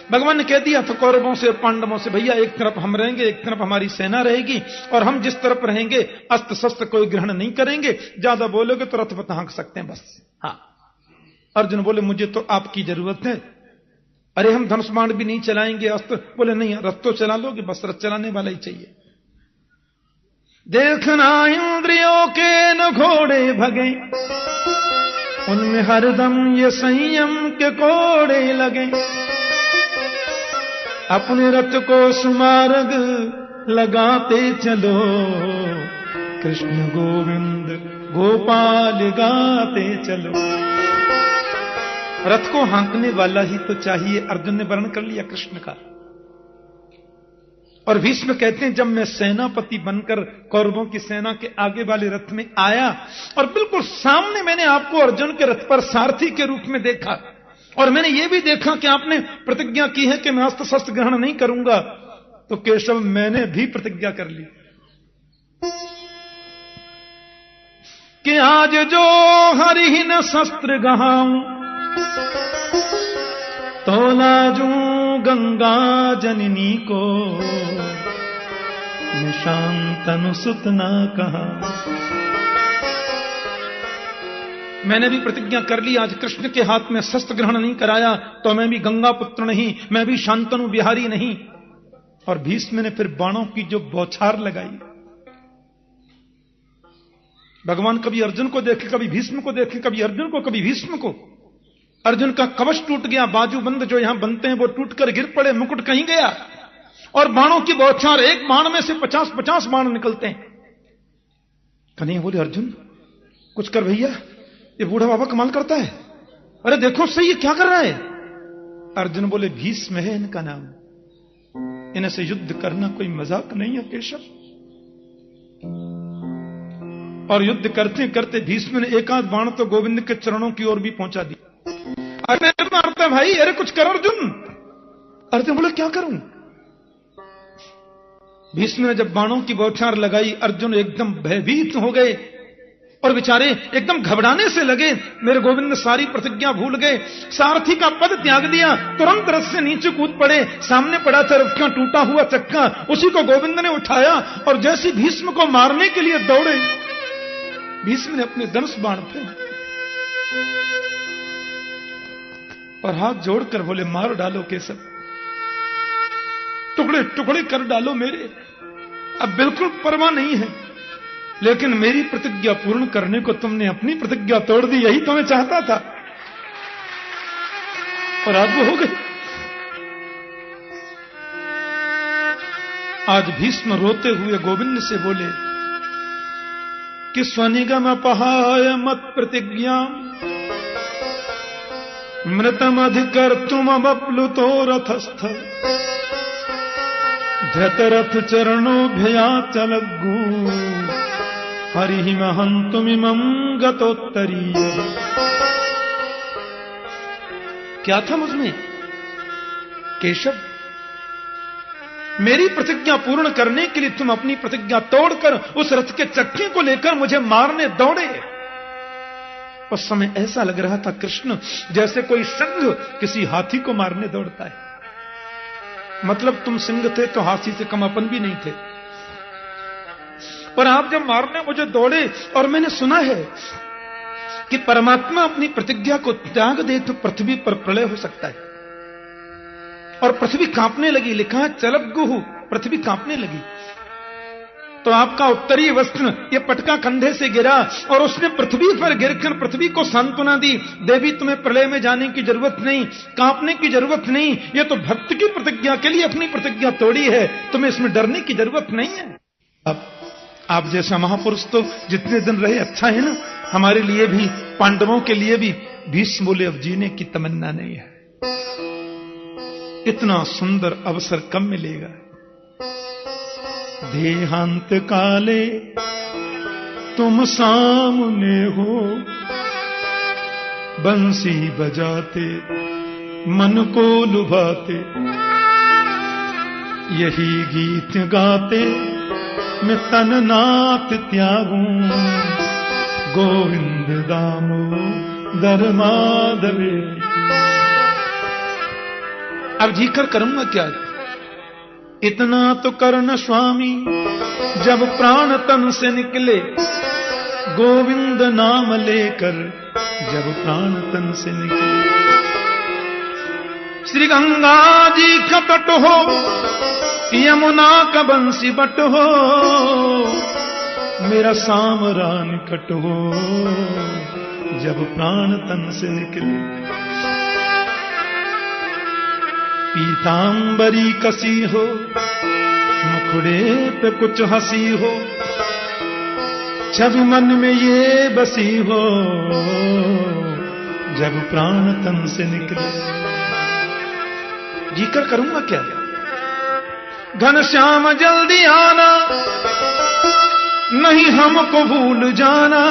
भगवान ने कह दिया था कौरवों से पांडवों से, भैया एक तरफ हम रहेंगे, एक तरफ हमारी सेना रहेगी, और हम जिस तरफ रहेंगे अस्त्र शस्त्र कोई ग्रहण नहीं करेंगे, ज्यादा बोलोगे तो रथ पर हाँक सकते हैं बस। हाँ। अर्जुन बोले मुझे तो आपकी जरूरत है। अरे हम धनुष बाण भी नहीं चलाएंगे, अस्त्र। बोले नहीं, रथ तो चला लोगे, बस रथ चलाने वाला ही चाहिए। देखना इंद्रियों के न घोड़े भगे, उनमें हरदम ये संयम के कोड़े लगे। अपने रथ को सुमार्ग लगाते चलो, कृष्ण गोविंद गोपाल गाते चलो। रथ को हाँकने वाला ही तो चाहिए। अर्जुन ने वर्णन कर लिया कृष्ण का। और भीष्म कहते हैं जब मैं सेनापति बनकर कौरवों की सेना के आगे वाले रथ में आया और बिल्कुल सामने मैंने आपको अर्जुन के रथ पर सारथी के रूप में देखा, और मैंने यह भी देखा कि आपने प्रतिज्ञा की है कि मैं अस्त्र शस्त्र ग्रहण नहीं करूंगा, तो केशव मैंने भी प्रतिज्ञा कर ली कि आज जो हरिहीन शस्त्र गहाऊं, तो लाजू गंगा जननी को, मैं शांतनु सुत ना कहा। मैंने भी प्रतिज्ञा कर ली, आज कृष्ण के हाथ में शस्त्र ग्रहण नहीं कराया तो मैं भी गंगा पुत्र नहीं, मैं भी शांतनु बिहारी नहीं। और भीष्म ने फिर बाणों की जो बौछार लगाई, भगवान कभी अर्जुन को देखे, कभी भीष्म को देखे, कभी अर्जुन को, कभी भीष्म को। अर्जुन का कवच टूट गया, बाजूबंद जो यहां बनते हैं वो टूटकर गिर पड़े, मुकुट कहीं गया, और बाणों की बौछार, एक बाण में से 50-50 बाण निकलते हैं। कन्हैया बोले अर्जुन कुछ कर भैया, ये बूढ़ा बाबा कमाल करता है, अरे देखो सही ये क्या कर रहा है। अर्जुन बोले भीष्म है इनका नाम, इनसे युद्ध करना कोई मजाक नहीं है केशव। और युद्ध करते करते भीष्म ने एक आध बाण तो गोविंद के चरणों की ओर भी पहुंचा दिया। अरे मारता भाई, अरे कुछ कर अर्जुन। अर्जुन बोले क्या करूं। भीष्म ने जब बाणों की बौछार लगाई, अर्जुन एकदम भयभीत हो गए और बेचारे एकदम घबराने से लगे। मेरे गोविंद सारी प्रतिज्ञा भूल गए, सारथी का पद त्याग दिया, तुरंत रथ से नीचे कूद पड़े। सामने पड़ा था रथ का टूटा हुआ चक्का, उसी को गोविंद ने उठाया और जैसे भीष्म को मारने के लिए दौड़े, भीष्म ने अपने धनुष बाण फेंके और हाथ जोड़कर बोले मार डालो केशव, टुकड़े टुकड़े कर डालो मेरे, अब बिल्कुल परवाह नहीं है, लेकिन मेरी प्रतिज्ञा पूर्ण करने को तुमने अपनी प्रतिज्ञा तोड़ दी, यही तो मैं चाहता था। और आज वो हो गई। आज भीष्म रोते हुए गोविंद से बोले कि स्वनिगम अपहाय मत प्रतिज्ञा, मृतम अधिकर तुम अप्लुतो रथस्थ, धृतरथ चरणोभ्या चलग्गू, हरि महंतुमिमं गतोत्तरीय। क्या था मुझमें केशव, मेरी प्रतिज्ञा पूर्ण करने के लिए तुम अपनी प्रतिज्ञा तोड़कर उस रथ के चक्के को लेकर मुझे मारने दौड़े। उस समय ऐसा लग रहा था कृष्ण जैसे कोई सिंह किसी हाथी को मारने दौड़ता है। मतलब तुम सिंह थे तो हाथी से कम अपन भी नहीं थे, पर आप जब मारने मुझे दौड़े और मैंने सुना है कि परमात्मा अपनी प्रतिज्ञा को त्याग दे तो पृथ्वी पर प्रलय हो सकता है, और पृथ्वी कांपने लगी। लिखा है चलग्गुहु, पृथ्वी कांपने लगी। तो आपका उत्तरीय वस्त्र ये पटका कंधे से गिरा और उसने पृथ्वी पर गिरकर पृथ्वी को सांत्वना दी, देवी तुम्हें प्रलय में जाने की जरूरत नहीं, कांपने की जरूरत नहीं, ये तो भक्त की प्रतिज्ञा के लिए अपनी प्रतिज्ञा तोड़ी है, तुम्हें इसमें डरने की जरूरत नहीं है। अब आप जैसा महापुरुष तो जितने दिन रहे अच्छा है ना, हमारे लिए भी, पांडवों के लिए भी। भीष्म बोले अब जीने की तमन्ना नहीं है, इतना सुंदर अवसर कब मिलेगा। देहांत काले तुम सामने हो, बंसी बजाते मन को लुभाते, यही गीत गाते मैं तन नाथ त्यागूं, गोविंद दामोदर माधवे। अब जीकर करूंगा क्या? इतना तो करना स्वामी, जब प्राण तन से निकले, गोविंद नाम लेकर जब प्राण तन से निकले। श्री गंगा जी का तट हो, यमुना का बंसी बट हो, मेरा सामरान कट हो, जब प्राण तन से निकले। पीतांबरी कसी हो, मुखड़े पे कुछ हंसी हो, छवि मन में ये बसी हो, जब प्राण तन से निकले। जीकर करूंगा क्या? घनश्याम जल्दी आना, नहीं हमको भूल जाना,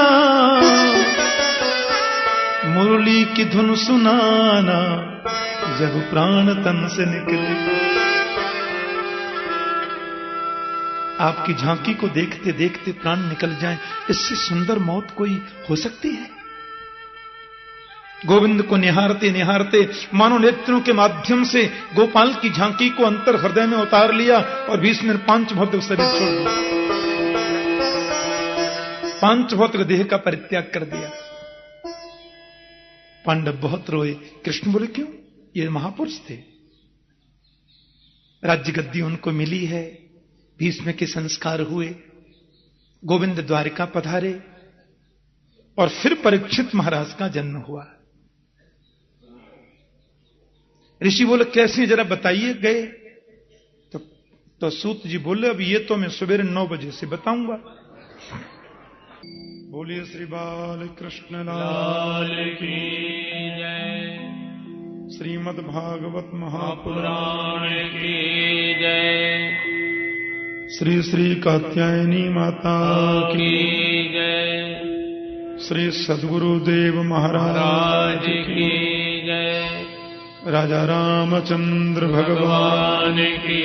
मुरली की धुन सुनाना, जब प्राण तन से निकले। आपकी झांकी को देखते देखते प्राण निकल जाएं, इससे सुंदर मौत कोई हो सकती है? गोविंद को निहारते निहारते मानो नेत्रों के माध्यम से गोपाल की झांकी को अंतर हृदय में उतार लिया और भीष्म ने पांच भौतिक शरीर छोड़ दिया, पांच भौतिक देह का परित्याग कर दिया। पांडव बहुत रोए। कृष्ण बोले क्यों? ये महापुरुष थे, राज्य गद्दी उनको मिली है, भीष्म के संस्कार हुए, गोविंद द्वारिका पधारे और फिर परीक्षित महाराज का जन्म हुआ। ऋषि बोले कैसे, जरा बताइए। गए तो सूत जी बोले अब ये तो मैं सवेरे 9 बजे से बताऊंगा। बोलिए श्री बाल कृष्ण लाल की जय, श्रीमद् भागवत महापुराण की जय, श्री श्री कात्यायनी माता की जय, श्री सद्गुरुदेव महाराज की जय, राजा रामचंद्र भगवान की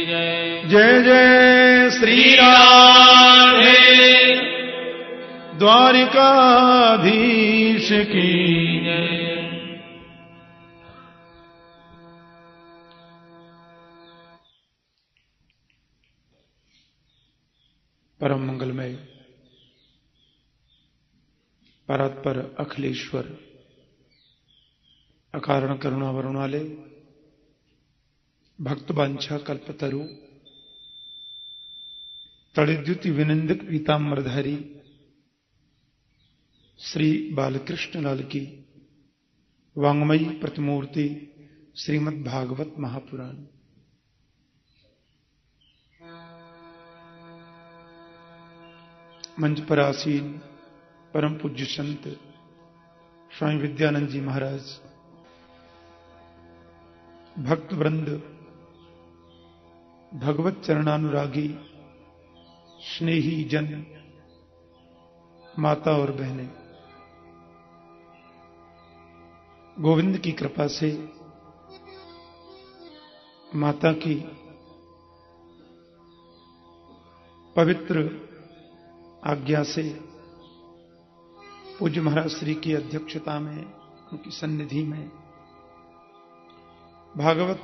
जय। जय जय श्री राधे द्वारिकाधीश की जय। परम मंगलमय परात्पर अखिलेश्वर अकारण करुणा वरुण वाले भक्त वांछा कल्पतरु तड़िद्युति विनिंदक पीताम्बरधारी श्री बालकृष्ण लाल की वांगमयी प्रतिमूर्ति श्रीमद् भागवत महापुराण। मंच पर आसीन परम पूज्य संत स्वामी विद्यानंद जी महाराज, भक्त वृंद, भगवत चरणानुरागी स्नेही जन, माता और बहनें, गोविंद की कृपा से, माता की पवित्र आज्ञा से, पूज्य महाराज श्री की अध्यक्षता में, उनकी सन्निधि में भागवत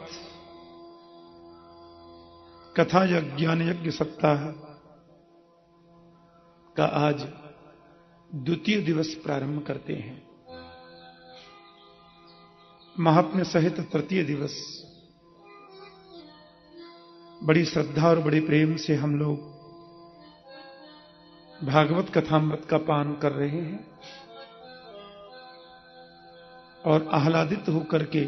कथा या ज्ञान यज्ञ सप्ताह का आज द्वितीय दिवस प्रारंभ करते हैं। महात्म्य सहित तृतीय दिवस बड़ी श्रद्धा और बड़े प्रेम से हम लोग भागवत कथामृत का पान कर रहे हैं और आह्लादित होकर के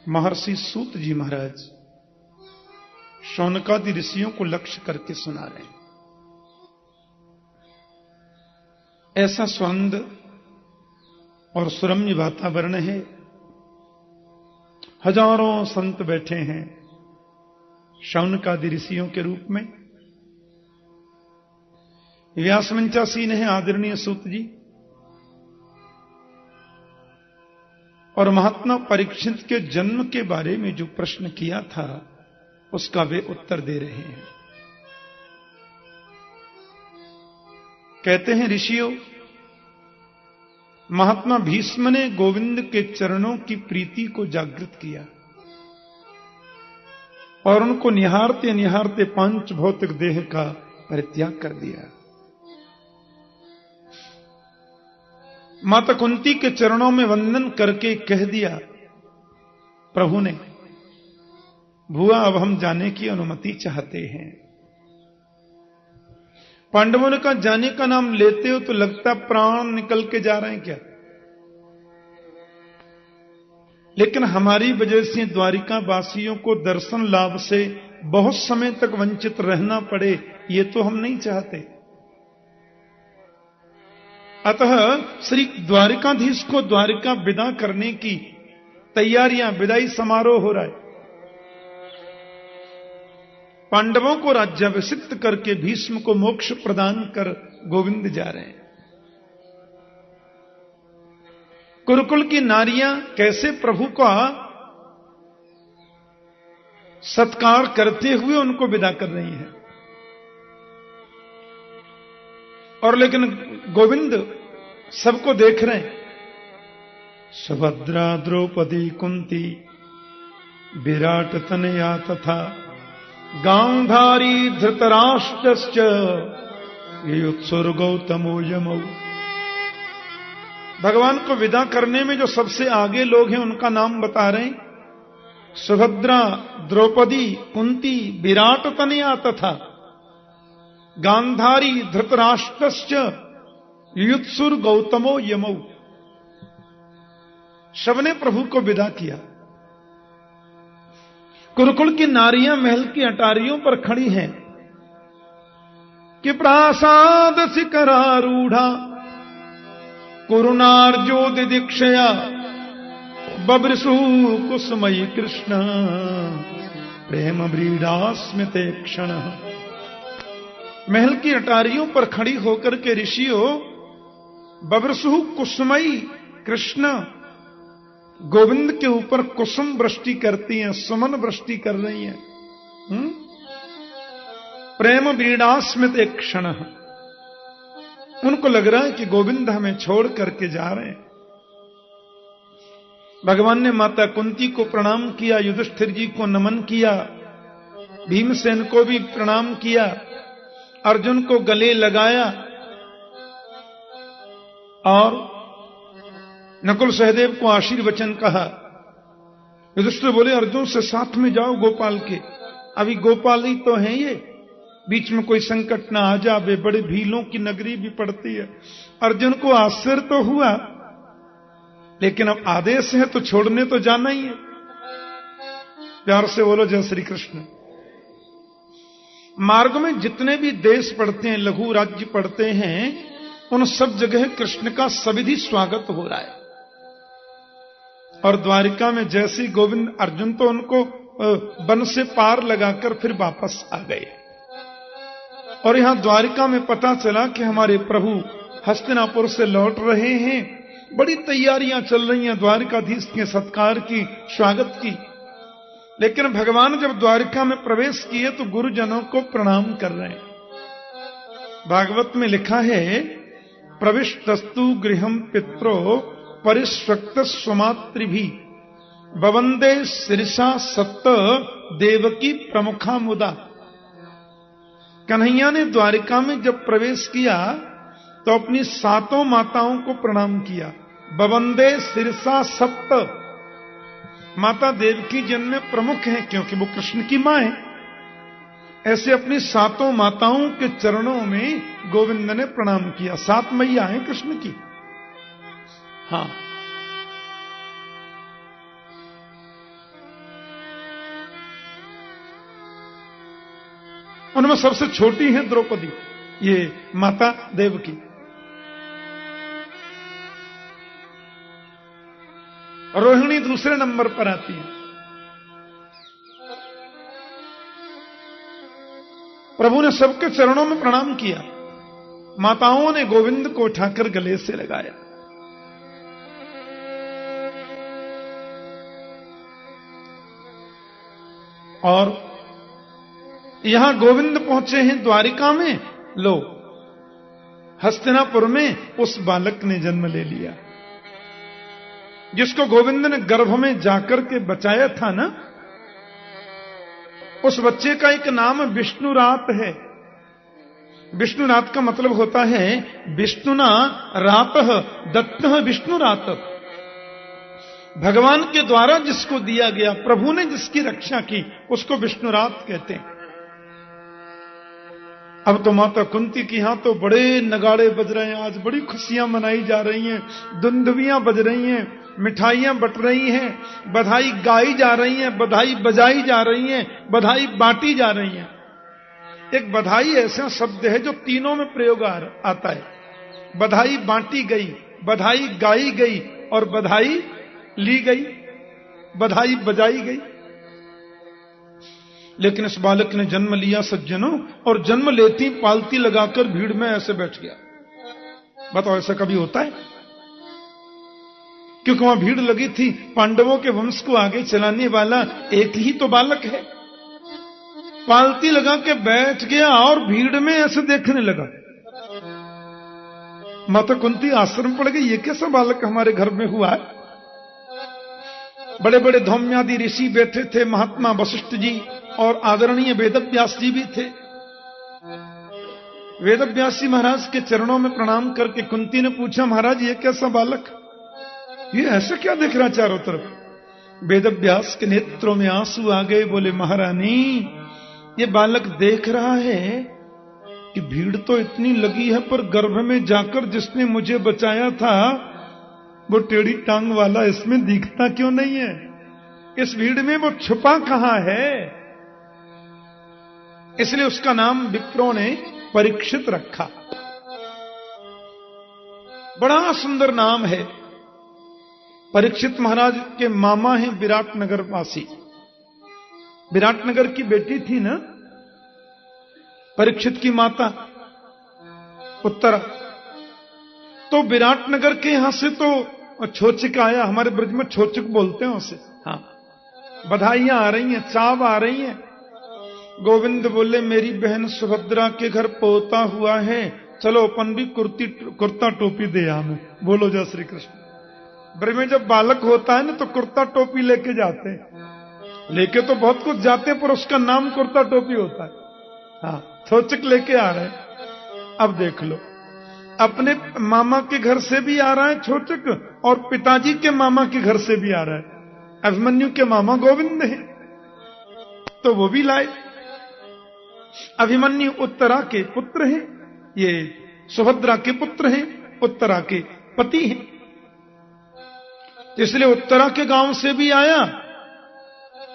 महर्षि सूत जी महाराज शौनकादि ऋषियों को लक्ष्य करके सुना रहे हैं। ऐसा स्वंद और सुरम्य वातावरण है, हजारों संत बैठे हैं शौनकादि ऋषियों के रूप में। व्यासमंचासीन है आदरणीय सूत जी और महात्मा परीक्षित के जन्म के बारे में जो प्रश्न किया था उसका वे उत्तर दे रहे हैं। कहते हैं ऋषियों, महात्मा भीष्म ने गोविंद के चरणों की प्रीति को जागृत किया और उनको निहारते निहारते पांच भौतिक देह का परित्याग कर दिया। माता कुंती के चरणों में वंदन करके कह दिया प्रभु ने, बुआ अब हम जाने की अनुमति चाहते हैं। पांडवों ने कहा जाने का नाम लेते हो तो लगता प्राण निकल के जा रहे हैं क्या, लेकिन हमारी वजह से द्वारिका वासियों को दर्शन लाभ से बहुत समय तक वंचित रहना पड़े, ये तो हम नहीं चाहते। अतः श्री द्वारिकाधीश को द्वारिका विदा करने की तैयारियां, विदाई समारोह हो रहा है। पांडवों को राज्याभिषिक्त करके भीष्म को मोक्ष प्रदान कर गोविंद जा रहे हैं। कुरुकुल की नारियां कैसे प्रभु का सत्कार करते हुए उनको विदा कर रही हैं, और लेकिन गोविंद सबको देख रहे हैं। सुभद्रा द्रौपदी कुंती विराट तनया तथा गांधारी धृतराष्ट्रश्च युत्सुर्गौतमो यमौ। भगवान को विदा करने में जो सबसे आगे लोग हैं उनका नाम बता रहे हैं। सुभद्रा, द्रौपदी, कुंती, विराट तनया तथा गांधारी धृतराष्ट्रश्च युत्सुर्गौतमो यमौ। सबने प्रभु को विदा किया। कुरुकुल की नारियां महल की अटारियों पर खड़ी हैं कि प्रासाद शिखरारूढ़ा कुरुनार्जोदि दीक्षया बब्रसु कुसुमयी कृष्ण प्रेम व्रीडास्मिते क्षण। महल की अटारियों पर खड़ी होकर के ऋषियों बब्रसु कुसुमयी कृष्ण गोविंद के ऊपर कुसुम वृष्टि करती हैं, सुमन वृष्टि कर रही हैं। प्रेम व्रीडास्मित एक क्षण। उनको लग रहा है कि गोविंद हमें छोड़ करके जा रहे हैं। भगवान ने माता कुंती को प्रणाम किया, युधिष्ठिर जी को नमन किया, भीमसेन को भी प्रणाम किया, अर्जुन को गले लगाया और नकुल सहदेव को आशीर्वचन कहा। युधिष्ठिर बोले अर्जुन से साथ में जाओ गोपाल के, अभी गोपाल ही तो हैं ये, बीच में कोई संकट ना आ जावे, बड़े भीलों की नगरी भी पड़ती है। अर्जुन को आश्चर्य तो हुआ, लेकिन अब आदेश है तो छोड़ने तो जाना ही है। प्यार से बोलो जय श्री कृष्ण। मार्ग में जितने भी देश पड़ते हैं, लघु राज्य पड़ते हैं, उन सब जगह कृष्ण का सविधि स्वागत हो रहा है। और द्वारिका में जैसे गोविंद, अर्जुन तो उनको वन से पार लगाकर फिर वापस आ गए, और यहां द्वारिका में पता चला कि हमारे प्रभु हस्तिनापुर से लौट रहे हैं। बड़ी तैयारियां चल रही हैं द्वारिकाधीश के सत्कार की, स्वागत की। लेकिन भगवान जब द्वारिका में प्रवेश किए तो गुरुजनों को प्रणाम कर रहे हैं। भागवत में लिखा है प्रविष्टस्तु गृहम पित्रो परिष्वक्त स्वमातृभि बवंदे शिरसा सत्त देवकी प्रमुखा मुदा। कन्हैया ने द्वारिका में जब प्रवेश किया तो अपनी सातों माताओं को प्रणाम किया। बवंदे शिरसा सप्त, माता देवकी जन में प्रमुख हैं क्योंकि वो कृष्ण की मां है। ऐसे अपनी सातों माताओं के चरणों में गोविंद ने प्रणाम किया। सात मैया हैं कृष्ण की। हाँ, उनमें सबसे छोटी है द्रौपदी, ये माता देवकी। रोहिणी दूसरे नंबर पर आती है। प्रभु ने सबके चरणों में प्रणाम किया। माताओं ने गोविंद को उठाकर गले से लगाया। और यहां गोविंद पहुंचे हैं द्वारिका में। लो, हस्तिनापुर में उस बालक ने जन्म ले लिया। जिसको गोविंद ने गर्भ में जाकर के बचाया था ना, उस बच्चे का एक नाम विष्णुरात है। विष्णुरात का मतलब होता है विष्णुना रातः दत्तः विष्णुरात। भगवान के द्वारा जिसको दिया गया, प्रभु ने जिसकी रक्षा की, उसको विष्णुरात कहते हैं। अब तो माता कुंती की यहां तो बड़े नगाड़े बज रहे हैं, आज बड़ी खुशियां मनाई जा रही हैं, दुंदुभियां बज रही हैं, मिठाइयां बट रही हैं, बधाई गाई जा रही हैं, बधाई बजाई जा रही हैं, बधाई बांटी जा रही हैं। एक बधाई ऐसा शब्द है जो तीनों में प्रयोग आता है। बधाई बांटी गई, बधाई गाई गई और बधाई ली गई, बधाई बजाई गई। लेकिन इस बालक ने जन्म लिया सज्जनों, और जन्म लेती पालती लगाकर भीड़ में ऐसे बैठ गया। बताओ ऐसा कभी होता है? क्योंकि वहां भीड़ लगी थी, पांडवों के वंश को आगे चलाने वाला एक ही तो बालक है। पालती लगा के बैठ गया और भीड़ में ऐसे देखने लगा। माता कुंती आश्चर्य पड़ गई, ये कैसा बालक हमारे घर में हुआ है? बड़े बड़े धौम्यादि ऋषि बैठे थे, महात्मा वशिष्ठ जी और आदरणीय वेदव्यास जी भी थे। वेदव्यास जी महाराज के चरणों में प्रणाम करके कुंती ने पूछा, महाराज ये कैसा बालक, ये ऐसा क्या देख रहा चारों तरफ? वेदव्यास के नेत्रों में आंसू आ गए, बोले महारानी ये बालक देख रहा है कि भीड़ तो इतनी लगी है, पर गर्भ में जाकर जिसने मुझे बचाया था वो टेढ़ी टांग वाला इसमें दिखता क्यों नहीं है? इस भीड़ में वो छुपा कहां है? इसलिए उसका नाम विप्रों ने परीक्षित रखा। बड़ा सुंदर नाम है। परीक्षित महाराज के मामा हैं विराटनगर वासी। विराटनगर की बेटी थी ना परीक्षित की माता उत्तरा, तो विराटनगर के यहां से तो छोचिक आया। हमारे ब्रज में छोचिक बोलते हैं उसे। हाँ, बधाइयां आ रही हैं, चाव आ रही हैं। गोविंद बोले मेरी बहन सुभद्रा के घर पोता हुआ है, चलो अपन भी कुर्ता टोपी दे हमें। बोलो जय श्री कृष्ण। ब्रज में जब बालक होता है ना तो कुर्ता टोपी लेके जाते हैं, लेके तो बहुत कुछ जाते हैं पर उसका नाम कुर्ता टोपी होता है। हाँ, छोचिक लेके आ रहे हैं। अब देख लो, अपने मामा के घर से भी आ रहा है छोचिक और पिताजी के मामा के घर से भी आ रहा है। अभिमन्यु के मामा गोविंद हैं तो वो भी लाए। अभिमन्यु उत्तरा के पुत्र हैं, ये सुभद्रा के पुत्र हैं, उत्तरा के पति हैं। इसलिए उत्तरा के गांव से भी आया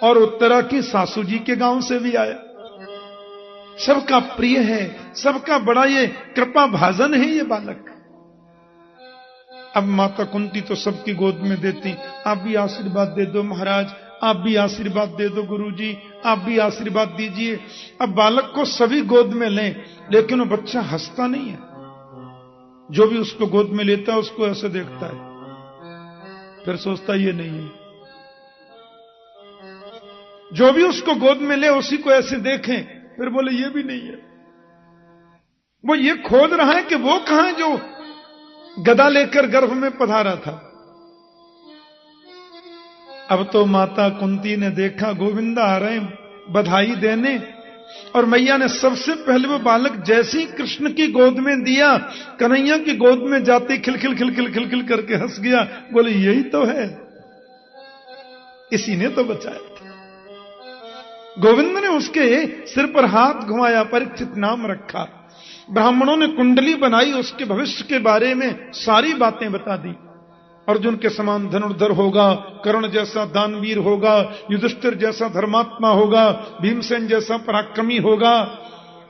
और उत्तरा की सासू जी के गांव से भी आया। सबका प्रिय है, सबका बड़ा ये कृपा भाजन है ये बालक। अब माता कुंती तो सबकी गोद में देती, आप भी आशीर्वाद दे दो महाराज, आप भी आशीर्वाद दे दो गुरुजी, आप भी आशीर्वाद दीजिए। अब बालक को सभी गोद में लें, लेकिन वो बच्चा हंसता नहीं है। जो भी उसको गोद में लेता है उसको ऐसे देखता है, फिर सोचता ये नहीं है। जो भी उसको गोद में ले उसी को ऐसे देखें, फिर बोले ये भी नहीं है। वो ये खोज रहा है कि वो कहां है जो गदा लेकर गर्भ में पधारा था। अब तो माता कुंती ने देखा गोविंद आ रहे हैं बधाई देने, और मैया ने सबसे पहले वो बालक जैसे ही कृष्ण की गोद में दिया, कन्हैया की गोद में जाते खिलखिल खिलखिल खिलखिल करके हंस गया। बोले यही तो है, इसी ने तो बचाया था। गोविंद ने उसके सिर पर हाथ घुमाया, परीक्षित नाम रखा। ब्राह्मणों ने कुंडली बनाई, उसके भविष्य के बारे में सारी बातें बता दी। अर्जुन के समान धनुर्धर होगा, कर्ण जैसा दानवीर होगा, युधिष्ठिर जैसा धर्मात्मा होगा, भीमसेन जैसा पराक्रमी होगा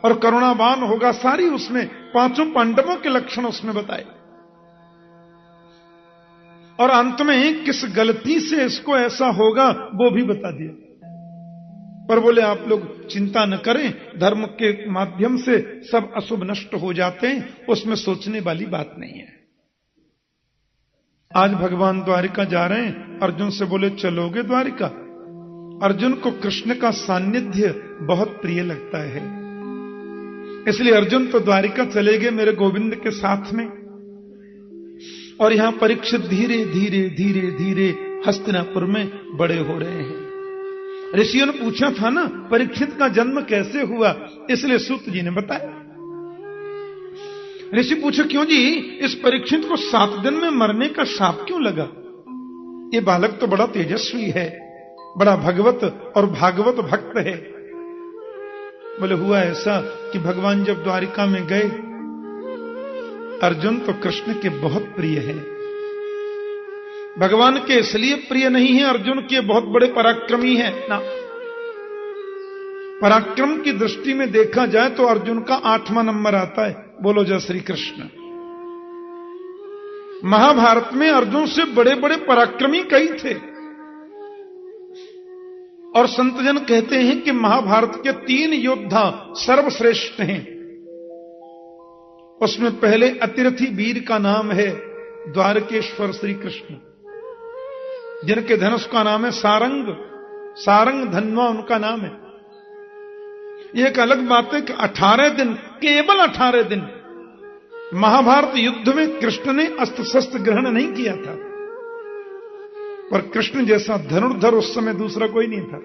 और करुणावान होगा। सारी उसमें पांचों पांडवों के लक्षण उसमें बताए। और अंत में किस गलती से इसको ऐसा होगा वो भी बता दिया। पर बोले आप लोग चिंता न करें, धर्म के माध्यम से सब अशुभ नष्ट हो जाते हैं, उसमें सोचने वाली बात नहीं है। आज भगवान द्वारिका जा रहे हैं, अर्जुन से बोले चलोगे द्वारिका? अर्जुन को कृष्ण का सानिध्य बहुत प्रिय लगता है, इसलिए अर्जुन तो द्वारिका चले गए मेरे गोविंद के साथ में। और यहां परीक्षित धीरे धीरे धीरे धीरे हस्तिनापुर में बड़े हो रहे हैं। ऋषियों ने पूछा था ना परीक्षित का जन्म कैसे हुआ, इसलिए सूत जी ने बताया। ऋषि पूछे क्यों जी, इस परीक्षित को 7 दिन में मरने का शाप क्यों लगा? ये बालक तो बड़ा तेजस्वी है, बड़ा भगवत और भागवत भक्त है। बोले हुआ ऐसा कि भगवान जब द्वारिका में गए, अर्जुन तो कृष्ण के बहुत प्रिय हैं। भगवान के इसलिए प्रिय नहीं है अर्जुन के बहुत बड़े पराक्रमी हैं ना, पराक्रम की दृष्टि में देखा जाए तो अर्जुन का 8वां नंबर आता है। बोलो जय श्री कृष्ण। महाभारत में अर्जुन से बड़े बड़े पराक्रमी कई थे, और संतजन कहते हैं कि महाभारत के 3 योद्धा सर्वश्रेष्ठ हैं। उसमें पहले अतिरथी वीर का नाम है द्वारकेश्वर श्री कृष्ण, जिनके धनुष का नाम है सारंग, सारंग धन्वा उनका नाम है। यह एक अलग बात है कि 18 दिन, केवल 18 दिन महाभारत युद्ध में कृष्ण ने अस्त्र शस्त्र ग्रहण नहीं किया था, पर कृष्ण जैसा धनुर्धर उस समय दूसरा कोई नहीं था।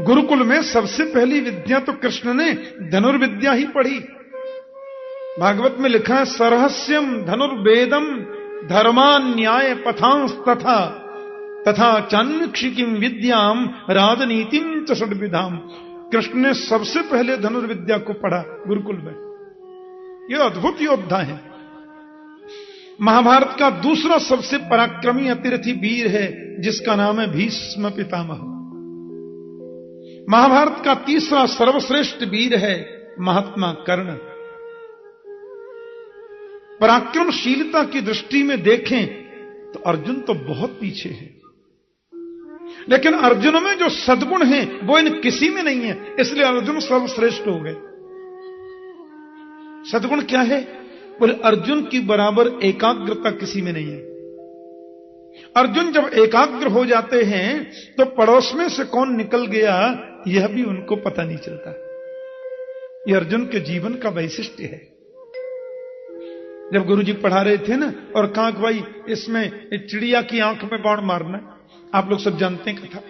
गुरुकुल में सबसे पहली विद्या तो कृष्ण ने धनुर्विद्या ही पढ़ी। भागवत में लिखा है सरहस्यम धनुर्वेदम धर्मान न्याय पथांस तथा तथा चान्वीक्षिकीम विद्याम राजनीतिम च षड्विधाम। कृष्ण ने सबसे पहले धनुर्विद्या को पढ़ा गुरुकुल में। ये अद्भुत योद्धा है। महाभारत का दूसरा सबसे पराक्रमी अतिरथी वीर है जिसका नाम है भीष्म पितामह। महाभारत का तीसरा सर्वश्रेष्ठ वीर है महात्मा कर्ण। पराक्रमशीलता की दृष्टि में देखें तो अर्जुन तो बहुत पीछे है, लेकिन अर्जुन में जो सद्गुण हैं वो इन किसी में नहीं है, इसलिए अर्जुन सर्वश्रेष्ठ हो गए। सद्गुण क्या है? बोले अर्जुन की बराबर एकाग्रता किसी में नहीं है। अर्जुन जब एकाग्र हो जाते हैं तो पड़ोस में से कौन निकल गया यह भी उनको पता नहीं चलता। यह अर्जुन के जीवन का वैशिष्ट्य है। जब गुरुजी पढ़ा रहे थे ना, और कहा कि भाई इसमें चिड़िया की आंख में बाण मारना, आप लोग सब जानते हैं कथा।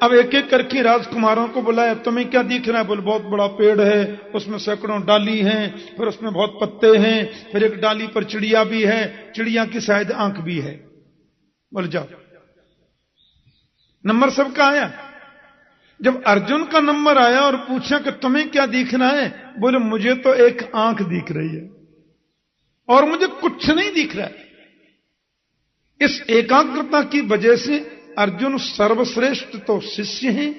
अब एक एक करके राजकुमारों को बुलाया, तुम्हें क्या दिख रहा है? बोले बहुत बड़ा पेड़ है, उसमें सैकड़ों डाली हैं, फिर उसमें बहुत पत्ते हैं, फिर एक डाली पर चिड़िया भी है, चिड़िया की शायद आंख भी है। बोले जाओ। नंबर सबका आया। जब अर्जुन का नंबर आया और पूछा कि तुम्हें क्या दिखना है? बोले मुझे तो एक आंख दिख रही है और मुझे कुछ नहीं दिख रहा है। इस एकाग्रता की वजह से अर्जुन सर्वश्रेष्ठ तो शिष्य हैं,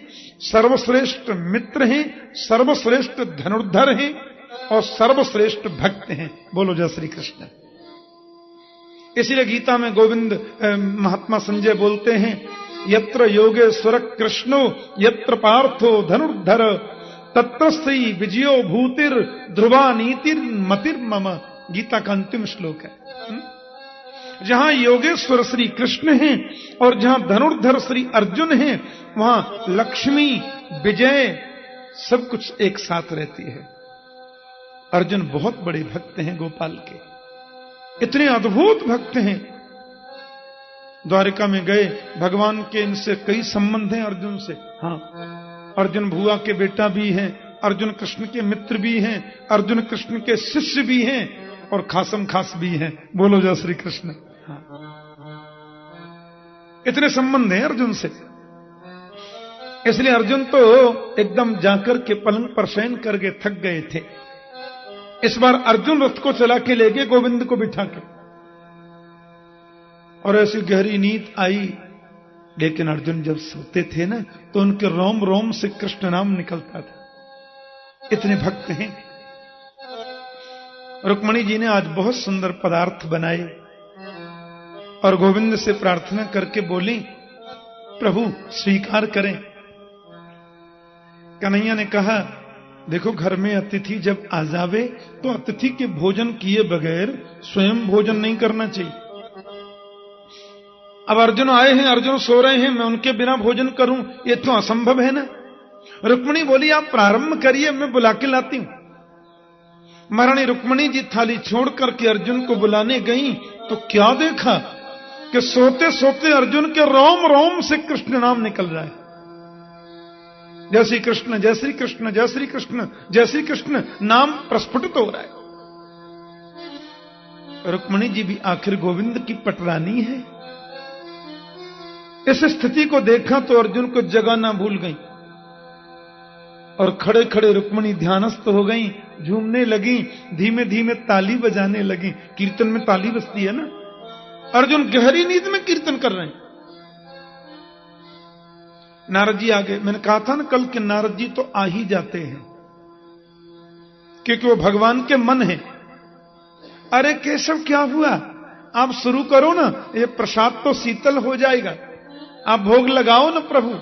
सर्वश्रेष्ठ मित्र हैं, सर्वश्रेष्ठ धनुर्धर हैं और सर्वश्रेष्ठ भक्त हैं। बोलो जय श्री कृष्ण। इसलिए गीता में गोविंद महात्मा संजय बोलते हैं, यत्र योगेश्वर कृष्णो यत्र पार्थो धनुर्धर तत्र श्री विजयो भूतिर ध्रुवा नीतिर मतिर मम। गीता का अंतिम श्लोक है। जहां योगेश्वर श्री कृष्ण हैं और जहां धनुर्धर श्री अर्जुन हैं, वहां लक्ष्मी विजय सब कुछ एक साथ रहती है। अर्जुन बहुत बड़े भक्त हैं गोपाल के, इतने अद्भुत भक्त हैं। द्वारिका में गए, भगवान के इनसे कई संबंध हैं अर्जुन से। हाँ, अर्जुन भुआ के बेटा भी हैं, अर्जुन कृष्ण के मित्र भी हैं, अर्जुन कृष्ण के शिष्य भी हैं और खासम खास भी हैं। बोलो जय श्री कृष्ण। हाँ। इतने संबंध हैं अर्जुन से। इसलिए अर्जुन तो एकदम जाकर के पलंग पर शयन करके थक गए थे। इस बार अर्जुन रथ को चला के ले गए गोविंद को बिठा के, और ऐसी गहरी नींद आई। लेकिन अर्जुन जब सोते थे ना तो उनके रोम रोम से कृष्ण नाम निकलता था। इतने भक्त हैं। रुक्मणी जी ने आज बहुत सुंदर पदार्थ बनाए और गोविंद से प्रार्थना करके बोली, प्रभु स्वीकार करें। कन्हैया ने कहा, देखो घर में अतिथि जब आ जावे तो अतिथि के भोजन किए बगैर स्वयं भोजन नहीं करना चाहिए। अब अर्जुन आए हैं, अर्जुन सो रहे हैं, मैं उनके बिना भोजन करूं, ये तो असंभव है ना। रुक्मिणी बोली, आप प्रारंभ करिए, मैं बुला के लाती हूं। महारानी रुक्मणी जी थाली छोड़ करके अर्जुन को बुलाने गई तो क्या देखा कि सोते सोते अर्जुन के रोम रोम से कृष्ण नाम निकल रहा है। जय श्री कृष्ण, जय श्री कृष्ण, जय श्री कृष्ण, जय श्री कृष्ण नाम प्रस्फुटित हो रहा है। रुक्मणी जी भी आखिर गोविंद की पटरानी है। इस स्थिति को देखा तो अर्जुन को जगाना भूल गई और खड़े खड़े रुक्मणी ध्यानस्थ हो गई, झूमने लगी, धीमे धीमे ताली बजाने लगी। कीर्तन में ताली बजती है ना। अर्जुन गहरी नींद में कीर्तन कर रहे हैं। नारद जी आ गए। मैंने कहा था ना कल के नारद जी तो आ ही जाते हैं क्योंकि वो भगवान के मन है। अरे केशव क्या हुआ, आप शुरू करो ना, ये प्रसाद तो शीतल हो जाएगा, आप भोग लगाओ ना प्रभु।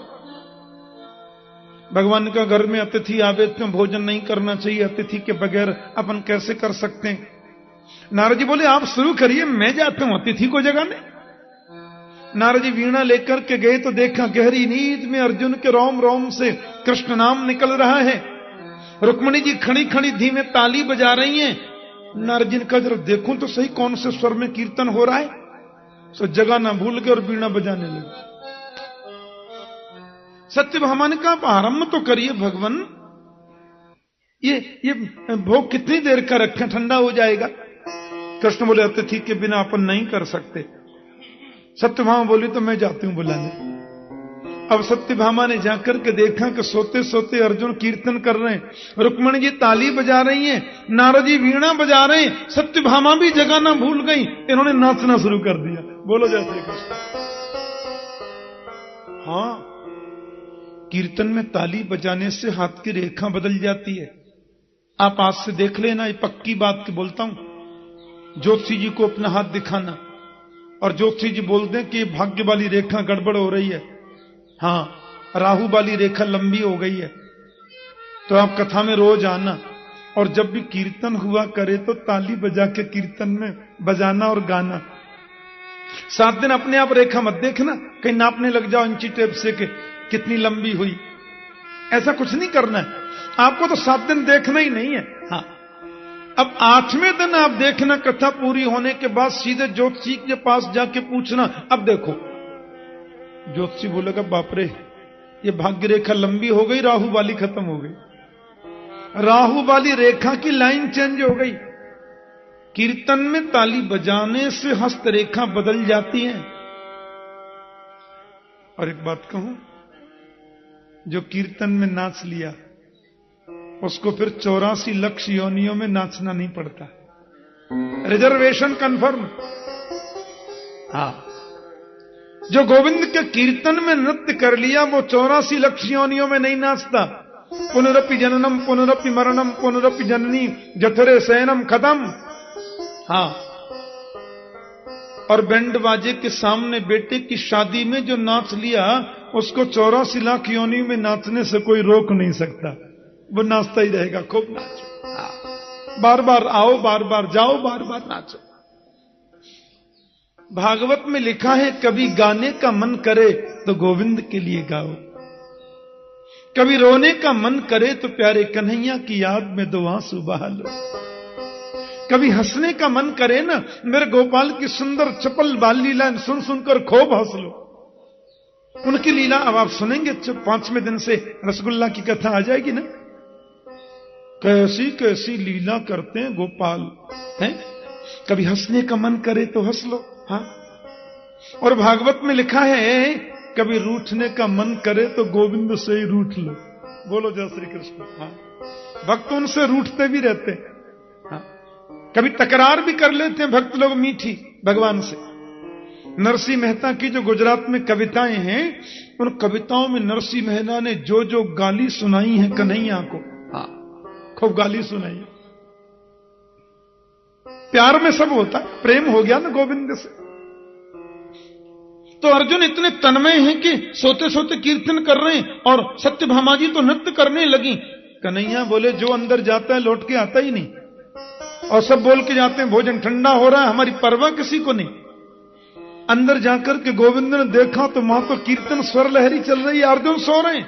भगवान का घर में अतिथि आवे तो भोजन नहीं करना चाहिए, अतिथि के बगैर अपन कैसे कर सकते हैं। नारद जी बोले आप शुरू करिए, मैं जाता हूं अतिथि को जगाने। नारद जी वीणा लेकर के गए तो देखा गहरी नींद में अर्जुन के रोम रोम से कृष्ण नाम निकल रहा है। रुक्मणी जी खड़ी खड़ी धीमे ताली बजा रही हैं। नारद जी ने कहा जरा देखूं तो सही कौन से स्वर में कीर्तन हो रहा है। सो जगाना भूल गए और वीणा बजाने लगे। सत्यभामा ने कहा आरंभ तो करिए भगवान, ये भोग कितनी देर का रखें, ठंडा हो जाएगा। कृष्ण बोले अतिथि के बिना अपन नहीं कर सकते। सत्यभामा बोली तो मैं जाती हूं बुलाने। अब सत्यभामा ने जाकर के देखा कि सोते सोते अर्जुन कीर्तन कर रहे हैं, रुक्मणी जी ताली बजा रही हैं, नारद जी वीणा बजा रहे हैं, सत्यभामा भी जगाना भूल गई, इन्होंने नाचना शुरू कर दिया। बोलो जय श्री कृष्ण। हाँ, कीर्तन में ताली बजाने से हाथ की रेखा बदल जाती है। आप आज से देख लेना, ये पक्की बात की बोलता हूं। ज्योतिषी जी को अपना हाथ दिखाना और ज्योतिषी जी बोल दें कि भाग्य वाली रेखा गड़बड़ हो रही है, हाँ राहु वाली रेखा लंबी हो गई है, तो आप कथा में रोज आना और जब भी कीर्तन हुआ करे तो ताली बजा के कीर्तन में बजाना और गाना। 7 दिन अपने आप रेखा मत देखना, कहीं नापने लग जाओ इंची टेप से कि कितनी लंबी हुई। ऐसा कुछ नहीं करना है आपको, तो 7 दिन देखना ही नहीं है। हाँ, अब 8वें दिन आप देखना, कथा पूरी होने के बाद सीधे ज्योतिषी के पास जाके पूछना अब देखो। ज्योतिषी बोलेगा बाप रे ये भाग्य रेखा लंबी हो गई, राहु वाली खत्म हो गई। राहु वाली रेखा की लाइन चेंज हो गई। कीर्तन में ताली बजाने से हस्तरेखा बदल जाती है। और एक बात कहूं, जो कीर्तन में नाच लिया उसको फिर 84 लाख योनियों में नाचना नहीं पड़ता, रिजर्वेशन कंफर्म। हाँ, जो गोविंद के कीर्तन में नृत्य कर लिया वो 84 लाख योनियों में नहीं नाचता। पुनरपि जननम पुनरपि मरणम पुनरपि जननी जठरे शयनम खत्म। हाँ, और बैंड बाजे के सामने बेटे की शादी में जो नाच लिया उसको 84 लाख योनि में नाचने से कोई रोक नहीं सकता, वो नाचता ही रहेगा। खूब नाचो, बार बार आओ, बार बार जाओ, बार बार नाचो। भागवत में लिखा है कभी गाने का मन करे तो गोविंद के लिए गाओ, कभी रोने का मन करे तो प्यारे कन्हैया की याद में 2 आंसू बहा लो, कभी हंसने का मन करे ना मेरे गोपाल की सुंदर चपल बाल लीला सुन सुनकर खूब हंस लो। उनकी लीला अब आप सुनेंगे, 5वें दिन से रसगुल्ला की कथा आ जाएगी ना, कैसी कैसी लीला करते हैं गोपाल हैं। कभी हंसने का मन करे तो हंस लो। हाँ, और भागवत में लिखा है कभी रूठने का मन करे तो गोविंद से ही रूठ लो। बोलो जय श्री कृष्ण। हाँ, भक्त उनसे रूठते भी रहते हैं। हाँ, कभी तकरार भी कर लेते हैं भक्त लोग मीठी भगवान से। नरसिंह मेहता की जो गुजरात में कविताएं हैं, उन कविताओं में नरसिंह मेहता ने जो जो गाली सुनाई है कन्हैया को, हाँ खूब गाली सुनाई। प्यार में सब होता, प्रेम हो गया ना गोविंद से। तो अर्जुन इतने तन्मय हैं कि सोते सोते कीर्तन कर रहे हैं और सत्यभामा जी तो नृत्य करने लगी। कन्हैया बोले जो अंदर जाता है लौट के आता ही नहीं, और सब बोल के जाते हैं भोजन ठंडा हो रहा है, हमारी परवाह किसी को नहीं। अंदर जाकर के गोविंद ने देखा तो वहां तो कीर्तन स्वर लहरी चल रही है, अर्जुन सो रहे हैं।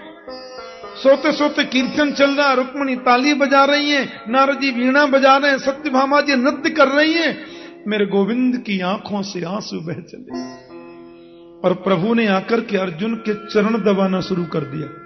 सोते सोते कीर्तन चल रहा, रुक्मणी ताली बजा रही है, नारद जी वीणा बजा रहे हैं, सत्यभामा जी नृत्य कर रही हैं। मेरे गोविंद की आंखों से आंसू बह चले और प्रभु ने आकर के अर्जुन के चरण दबाना शुरू कर दिया।